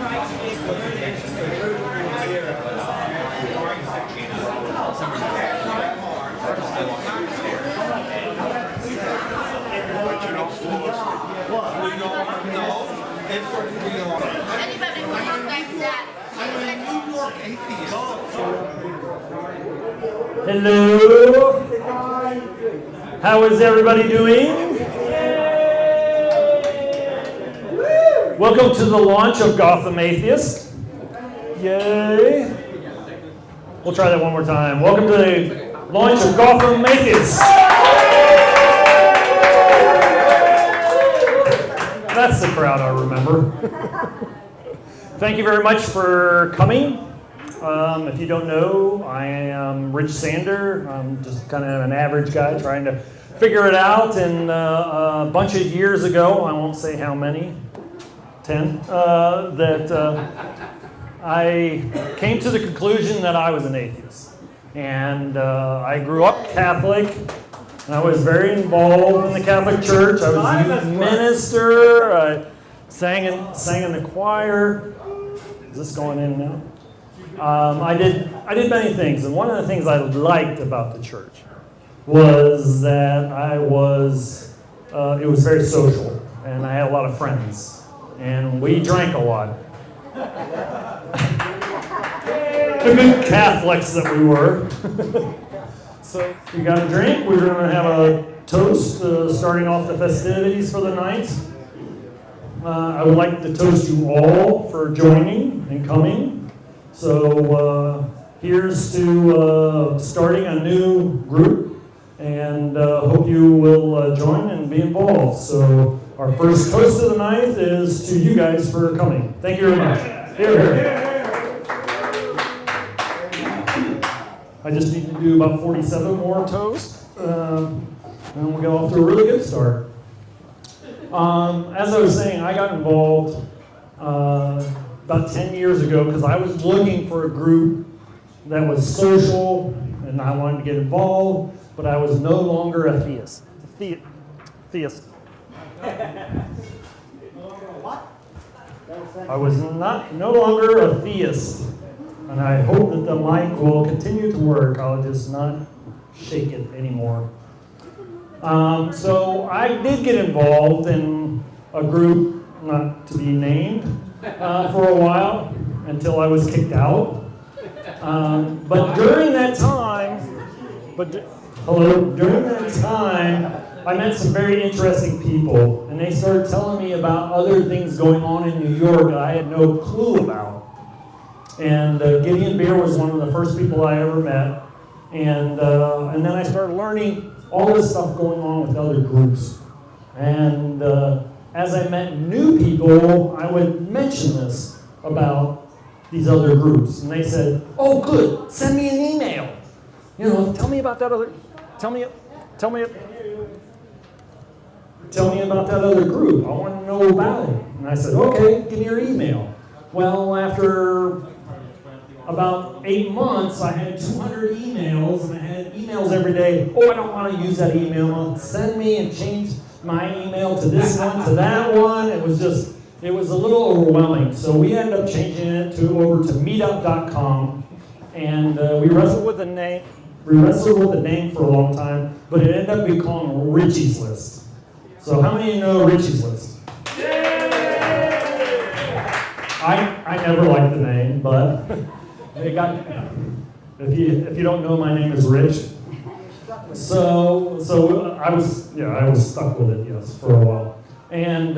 Anybody who looks like that? New York Atheist. Hello. How is everybody doing? Welcome to the launch of Gotham Atheist. Yay. We'll try that one more time. Welcome to the launch of Gotham Atheist. That's the crowd I remember. Thank you very much for coming. If you don't know, I am Rich Sander. I'm just kind of an average guy trying to figure it out. And a bunch of years ago, I won't say how many, 10, I came to the conclusion that I was an atheist. And I grew up Catholic. And I was very involved in the Catholic Church. I was a youth minister. I sang in the choir. Is this going in now? I did many things, and one of the things I liked about the church was that it was very social, and I had a lot of friends, and we drank a lot. The good Catholics that we were. So we got a drink. We're going to have a toast starting off the festivities for the night. I would like to toast you all for joining and coming. So here's to starting a new group, and hope you will join and be involved. So our first toast of the night is to you guys for coming. Thank you very much. Here. I just need to do about 47 more toasts, and we'll get off to a really good start. As I was saying, I got involved about 10 years ago because I was looking for a group that was social, and I wanted to get involved, but I was no longer a theist. Theist. I was no longer a theist, and I hope that the mic will continue to work. I'll just not shake it anymore. So I did get involved in a group, not to be named, for a while until I was kicked out. But during that time, I met some very interesting people, and they started telling me about other things going on in New York that I had no clue about. And Gideon Beer was one of the first people I ever met, and then I started learning all this stuff going on with other groups. And as I met new people, I would mention this about these other groups. And they said, oh, good, send me an email. Tell me about that other, tell me about that other group. I want to know about it. And I said, okay, give me your email. Well, after about 8 months, I had 200 emails, and I had emails every day. Oh, I don't want to use that email. Send me and change my email to this one, to that one. It was a little overwhelming. So we ended up changing it over to meetup.com, and we wrestled with the name. We wrestled with the name for a long time, but it ended up being called Richies List. So how many of you know Richies List? I never liked the name, but it got. If you don't know, my name is Rich. So I was stuck with it, yes, for a while, and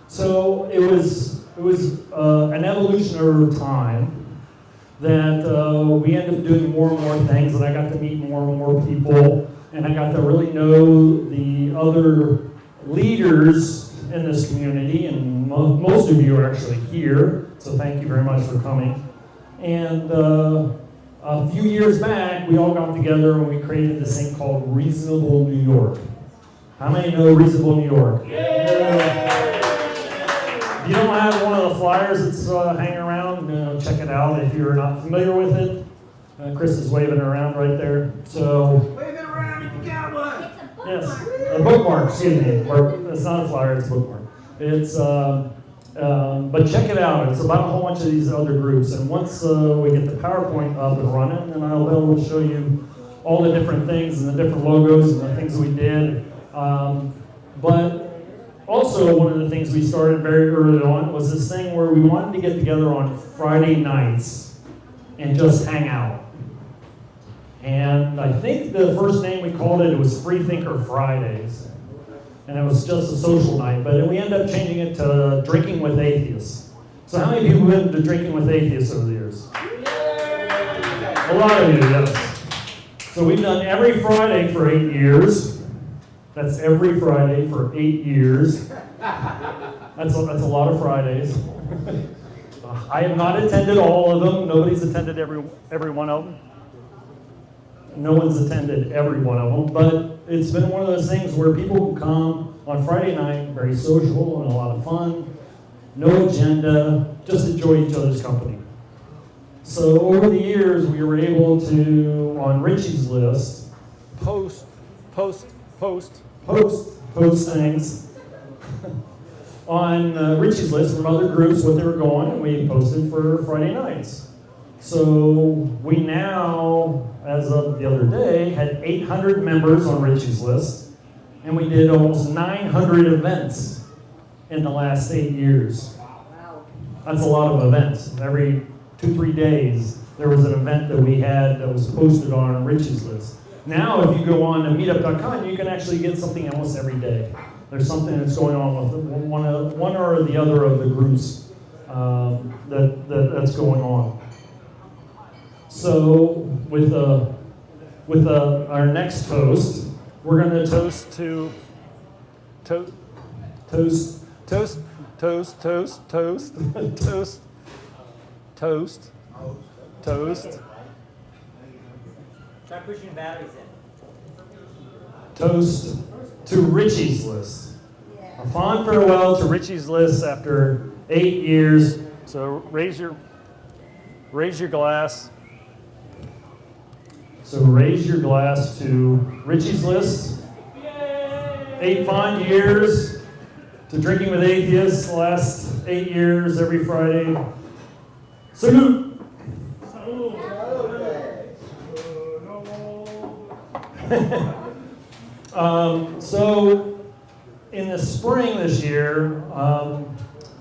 so it was an evolution over time that we ended up doing more and more things, and I got to meet more and more people, and I got to really know the other leaders in this community, and most of you are actually here, so thank you very much for coming. And a few years back, we all got together and we created this thing called Reasonable New York. How many know Reasonable New York? If you don't have one of the flyers that's hanging around, check it out if you're not familiar with it. Chris is waving it around right there. So Wave it around if you got one. yes, a bookmark, excuse me. It's not a flyer, it's a bookmark. It's But check it out. It's about a whole bunch of these other groups. And once we get the PowerPoint up and running, then I'll be able to show you all the different things and the different logos and the things we did. But also, one of the things we started very early on was this thing where we wanted to get together on Friday nights and just hang out. And I think the first name we called it was Free Thinker Fridays. And it was just a social night, but we ended up changing it to Drinking with Atheists. So how many people have been to Drinking with Atheists over the years? A lot of you, yes. So we've done every Friday for 8 years. That's every Friday for 8 years. That's a lot of Fridays. I have not attended all of them. Nobody's attended every one of them. No one's attended every one of them, but it's been one of those things where people come on Friday night, very social and a lot of fun, no agenda, just enjoy each other's company. So over the years, we were able to, on Richies List, post things on Richies List from other groups, what they were going, and we posted for Friday nights. So we now, as of the other day, had 800 members on Richies List, and we did almost 900 events in the last 8 years. That's a lot of events. Every 2-3 days, there was an event that we had that was posted on our Richies List. Now, if you go on to meetup.com, you can actually get something almost every day. There's something that's going on with one or the other of the groups that's going on. So, with our next toast, we're going to toast to toast. Try pushing batteries in. Toast to Richies List. A fond farewell to Richies List after 8 years. So raise your glass. So raise your glass to Richies List. 8 fond years to Drinking with Atheists. The last 8 years, every Friday. Salute. So in the spring this year,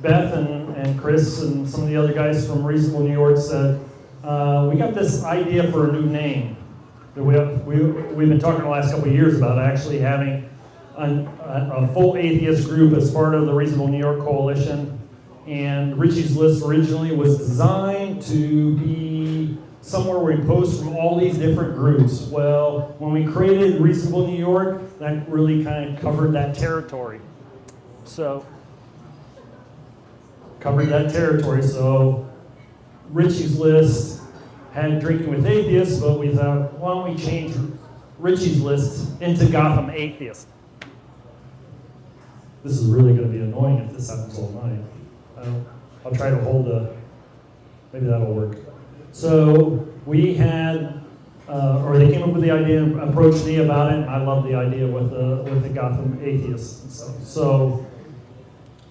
Beth and Chris and some of the other guys from Reasonable New York said, we got this idea for a new name that we've been talking the last couple of years about actually having a full atheist group as part of the Reasonable New York Coalition. And Richies List originally was designed to be somewhere where we post from all these different groups. Well, when we created Reasonable New York, that really kind of covered that territory. So, Richies List had Drinking with Atheists, but we thought, why don't we change Richies List into Gotham Atheist? This is really going to be annoying if this happens all night. I'll try to hold maybe that'll work. So we had, they came up with the idea, approached me about it, and I love the idea with the Gotham Atheist and stuff. So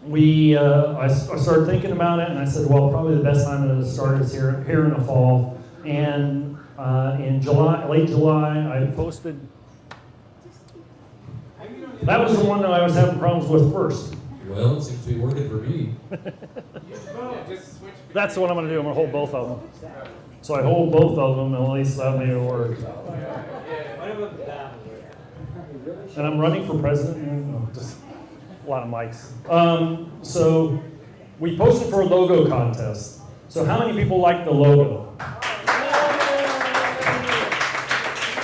I started thinking about it, and I said, well, probably the best time to start is here in the fall. And in late July, I posted. That was the one that I was having problems with first. Well, it seems to be working for me. That's what I'm going to do. I'm going to hold both of them. So I hold both of them, and at least that made it work. And I'm running for president. Just a lot of mics. So we posted for a logo contest. So how many people like the logo?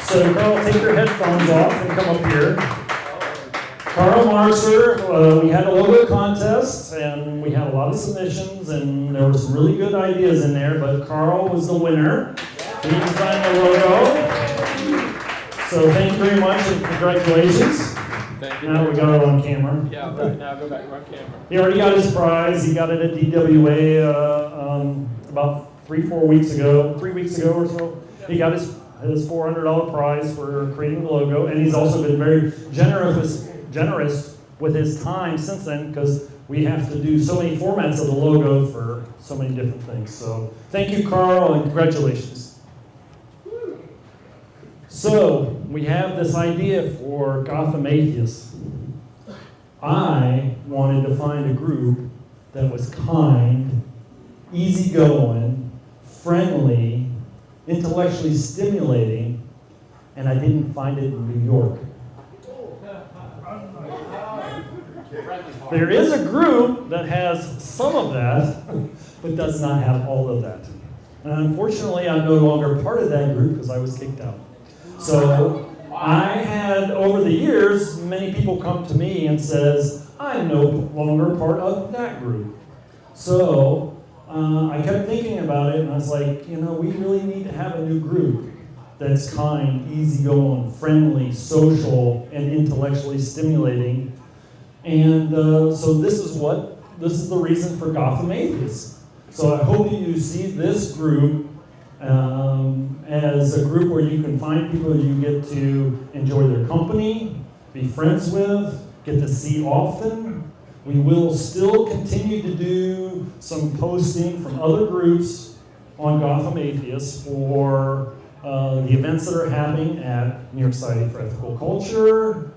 So Carl, take your headphones off and come up here. Carl Marcer, we had a logo contest, and we had a lot of submissions, and there were some really good ideas in there, but Carl was the winner. He designed the logo. So thank you very much, and congratulations. Thank you. Now we got it on camera. Yeah, right now go back on camera. He already got his prize. He got it at DWA about 3 weeks ago or so. He got his $400 prize for creating the logo, and he's also been very generous with his time since then, because we have to do so many formats of the logo for so many different things. So thank you, Carl, and congratulations. So we have this idea for Gotham Atheists. I wanted to find a group that was kind, easygoing, friendly, intellectually stimulating, and I didn't find it in New York. There is a group that has some of that, but does not have all of that. And unfortunately, I'm no longer part of that group because I was kicked out. So I had, over the years, many people come to me and says, I'm no longer part of that group. So I kept thinking about it, and I was like, we really need to have a new group that's kind, easygoing, friendly, social, and intellectually stimulating. And so this is the reason for Gotham Atheist. So I hope that you see this group as a group where you can find people you get to enjoy their company, be friends with, get to see often. We will still continue to do some posting from other groups on Gotham Atheist for the events that are happening at New York Society for Ethical Culture,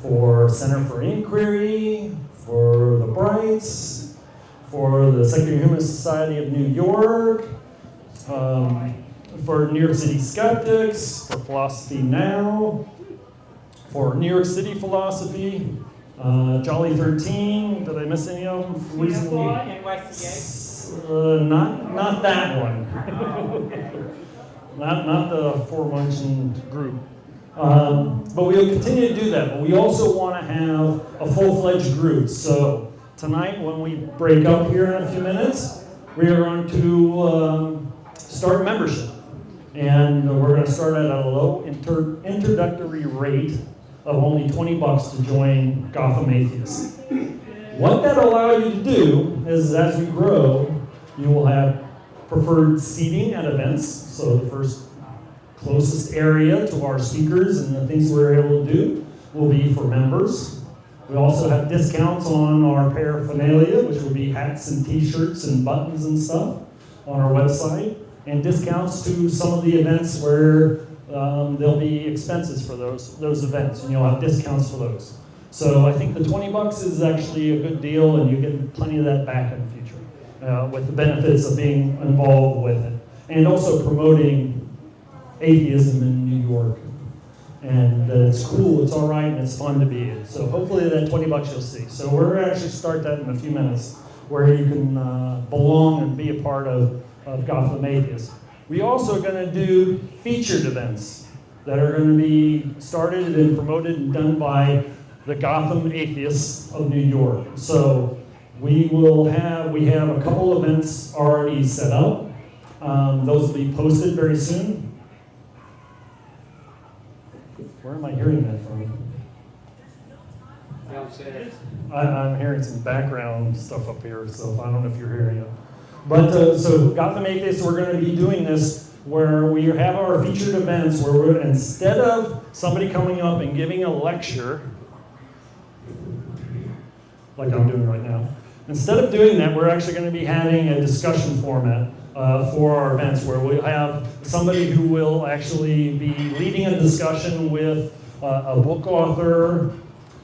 for Center for Inquiry, for the Brights, for the Secular Humanist Society of New York, for New York City Skeptics, for Philosophy Now, for New York City Philosophy, Jolly 13. Did I miss any of them? Recently? NYCA? Not that one. Not the aforementioned group. But we'll continue to do that. But we also want to have a full-fledged group. So tonight, when we break up here in a few minutes, we are going to start membership. And we're going to start at a low introductory rate of only $20 to join Gotham Atheist. What that allows you to do is, as we grow, you will have preferred seating at events. So the first closest area to our speakers and the things we're able to do will be for members. We also have discounts on our paraphernalia, which will be hats and t-shirts and buttons and stuff on our website, and discounts to some of the events where there'll be expenses for those events, and you'll have discounts for those. So I think the $20 is actually a good deal, and you get plenty of that back in the future with the benefits of being involved with it, and also promoting atheism in New York. And it's cool, it's all right, and it's fun to be in. So hopefully that $20 you'll see. So we're going to actually start that in a few minutes, where you can belong and be a part of Gotham Atheist. We also are going to do featured events that are going to be started and promoted and done by the Gotham Atheists of New York. So we have a couple events already set up. Those will be posted very soon. Where am I hearing that from? Downstairs. I'm hearing some background stuff up here, so I don't know if you're hearing it. But so Gotham Atheist, we're going to be doing this where we have our featured events where we're, instead of somebody coming up and giving a lecture, like I'm doing right now, instead of doing that, we're actually going to be having a discussion format for our events where we'll have somebody who will actually be leading a discussion with a book author,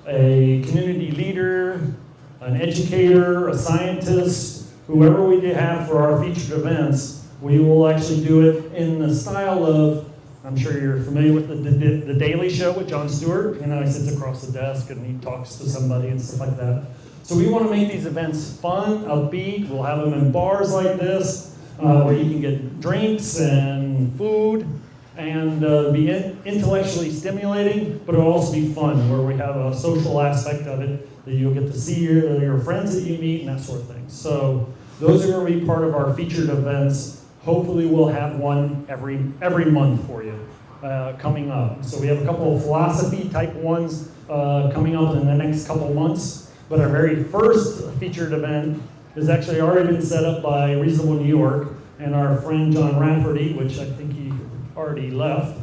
a community leader, an educator, a scientist, whoever we have for our featured events. We will actually do it in the style of, I'm sure you're familiar with the Daily Show with Jon Stewart. He sits across the desk and he talks to somebody and stuff like that. So we want to make these events fun, upbeat. We'll have them in bars like this, where you can get drinks and food and be intellectually stimulating, but it'll also be fun, where we have a social aspect of it, that you'll get to see your friends that you meet and that sort of thing. So those are going to be part of our featured events. Hopefully we'll have one every month for you coming up. So we have a couple of philosophy type ones coming up in the next couple months. But our very first featured event has actually already been set up by Reasonable New York and our friend John Rafferty, which I think he already left.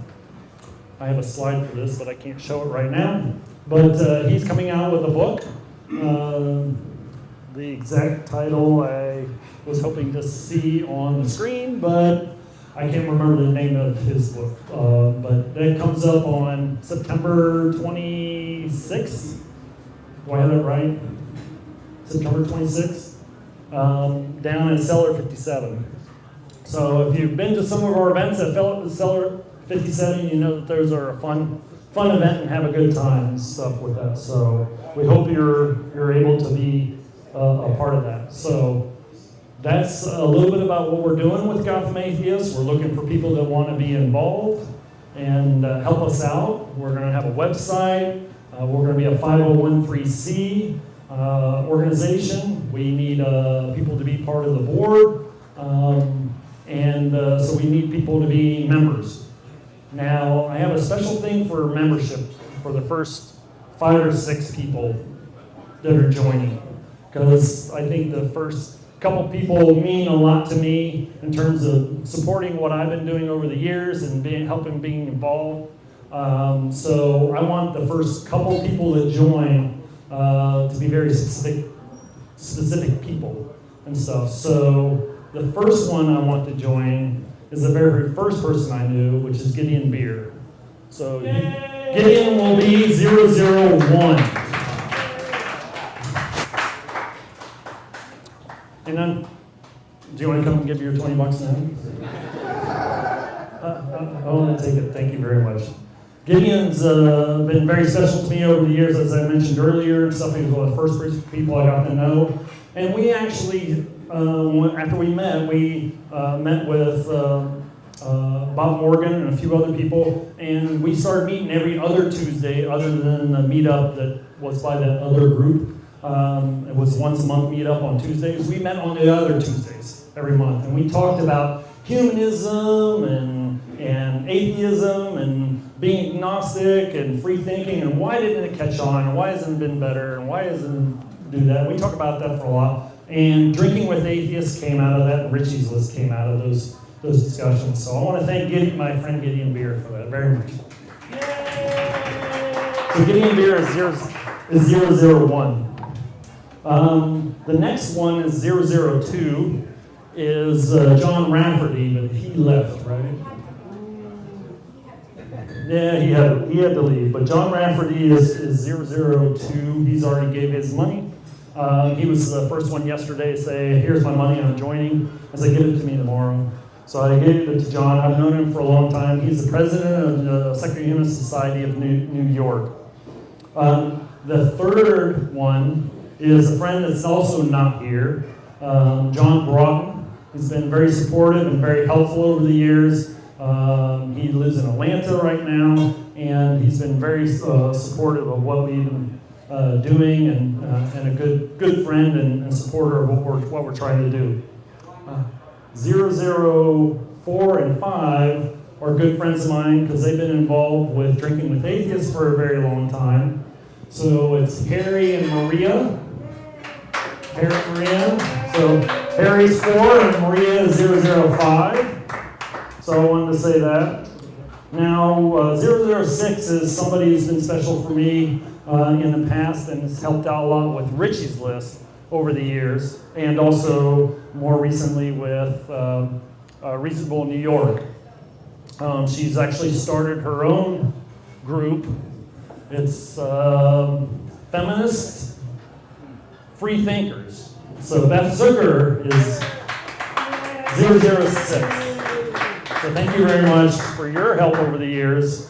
I have a slide for this, but I can't show it right now. But he's coming out with a book The exact title I was hoping to see on the screen, but I can't remember the name of his book. But that comes up on September 26th. Do I have that right? September 26th? Down at Cellar 57. So if you've been to some of our events at Cellar 57, you know that those are a fun event and have a good time and stuff with that. So we hope you're able to be a part of that. So that's a little bit about what we're doing with Gotham Atheist. We're looking for people that want to be involved and help us out. We're going to have a website. We're going to be a 501(c) organization. We need people to be part of the board. So we need people to be members. Now, I have a special thing for membership for the first 5 or 6 people that are joining, because I think the first couple people mean a lot to me in terms of supporting what I've been doing over the years and helping being involved. So I want the first couple people that join to be very specific people and stuff. So the first one I want to join is the very first person I knew, which is Gideon Beer. So Gideon will be 001. And then, do you want to come and give your $20 now? I want to take it. Thank you very much. Gideon's been very special to me over the years, as I mentioned earlier. Stuff, he was one of the first people I got to know. And we actually, after we met with Bob Morgan and a few other people, and we started meeting every other Tuesday, other than the meetup that was by that other group. It was once a month meetup on Tuesdays. We met on the other Tuesdays every month, and we talked about humanism and atheism and being agnostic and free thinking, and why didn't it catch on, and why hasn't it been better, and why doesn't it do that. We talked about that for a while. And Drinking with Atheists came out of that, and Richies List came out of those discussions. So I want to thank my friend Gideon Beer for that very much. So Gideon Beer is 001. The next one is 002, is John Rafferty, but he left, right? Yeah, he had to leave. But John Rafferty is 002. He's already gave his money. He was the first one yesterday to say, here's my money, I'm joining. I said, give it to me tomorrow. So I gave it to John. I've known him for a long time. He's the president of the Secular Humanist Society of New York. The third one is a friend that's also not here, John Broughton. He's been very supportive and very helpful over the years. He lives in Atlanta right now, and he's been very supportive of what we've been doing, and a good friend and supporter of what we're trying to do. 004 and 5 are good friends of mine because they've been involved with Drinking with Atheists for a very long time. So it's Harry and Maria. Harry and Maria. So Harry's 4 and Maria is 005. So I wanted to say that. Now, 006 is somebody who's been special for me in the past and has helped out a lot with Richies List over the years, and also more recently with Reasonable New York. She's actually started her own group. It's Feminist Free Thinkers. So Beth Zucker is 006. So thank you very much for your help over the years.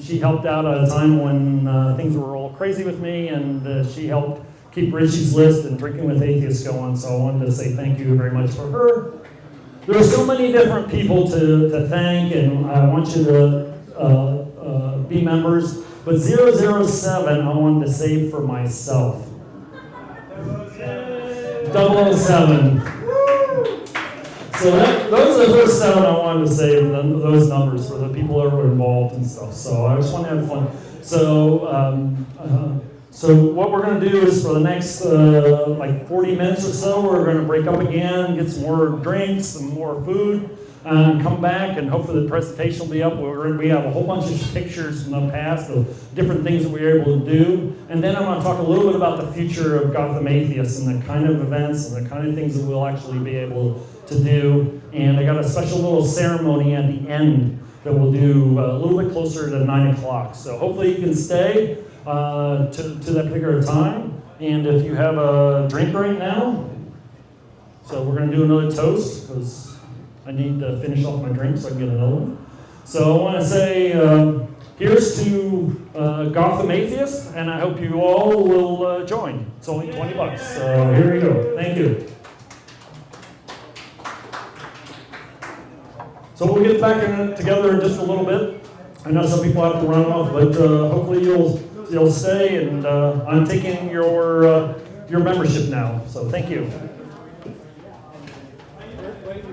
She helped out at a time when things were all crazy with me, and she helped keep Richies List and Drinking with Atheists going. So I wanted to say thank you very much for her. There are so many different people to thank, and I want you to be members. But 007, I wanted to save for myself. 007. So those are the first 7 I wanted to say, those numbers for the people that were involved and stuff. So I just want to have fun. So what we're going to do is for the next like 40 minutes or so, we're going to break up again, get some more drinks, some more food. come back, and hopefully the presentation will be up. We have a whole bunch of pictures from the past of different things that we were able to do. And then I'm going to talk a little bit about the future of Gotham Atheist and the kind of events and the kind of things that we'll actually be able to do. And I got a special little ceremony at the end that we'll do a little bit closer to 9 o'clock. So hopefully you can stay to that particular time. And if you have a drink right now, so we're going to do another toast because I need to finish off my drink so I can get another one. So I want to say here's to Gotham Atheist, and I hope you all will join. It's only $20, so here we go. Thank you. So we'll get back together in just a little bit. I know some people have to run off, but hopefully you'll stay, and I'm taking your membership now. So thank you. Wait,